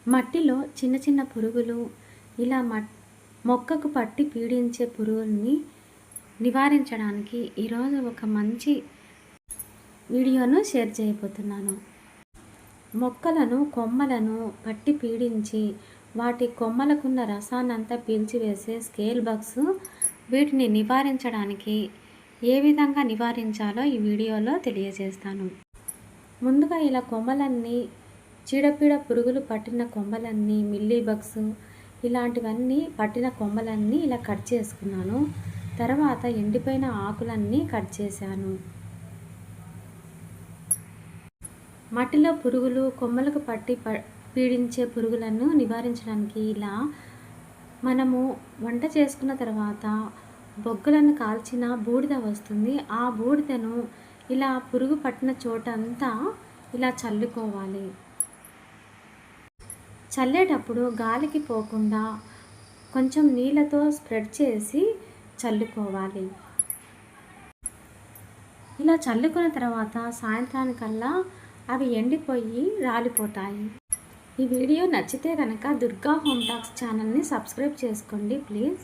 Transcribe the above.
మట్టిలో చిన్న చిన్న పురుగులు ఇలా మొక్కకు పట్టి పీడించే పురుగుల్ని నివారించడానికి ఈరోజు ఒక మంచి వీడియోను షేర్ చేయబోతున్నాను. మొక్కలను కొమ్మలను పట్టి పీడించి వాటి కొమ్మలకున్న రసాన్నంతా పీల్చివేసే స్కేల్ బగ్స్ వీటిని నివారించడానికి ఏ విధంగా నివారించాలో ఈ వీడియోలో తెలియజేస్తాను. ముందుగా ఇలా కొమ్మలన్నీ చీడపీడ పురుగులు పట్టిన కొమ్మలన్నీ మిల్లీ బగ్స్ ఇలాంటివన్నీ పట్టిన కొమ్మలన్నీ ఇలా కట్ చేసుకున్నాను. తర్వాత ఎండిపోయిన ఆకులన్నీ కట్ చేశాను. మట్టిలో పురుగులు కొమ్మలకు పట్టి పీడించే పురుగులను నివారించడానికి ఇలా మనము వంట చేసుకున్న తర్వాత బొగ్గులను కాల్చిన బూడిద వస్తుంది. ఆ బూడిదను ఇలా పురుగు పట్టిన చోటంతా ఇలా చల్లుకోవాలి. చల్లేటప్పుడు గాలికి పోకుండా కొంచెం నీళ్ళతో స్ప్రెడ్ చేసి చల్లుకోవాలి. ఇలా చల్లుకున్న తర్వాత సాయంత్రానికల్లా అవి ఎండిపోయి రాలిపోతాయి. ఈ వీడియో నచ్చితే కనుక దుర్గా హోమ్ టాక్స్ ఛానల్ని సబ్స్క్రైబ్ చేసుకోండి ప్లీజ్.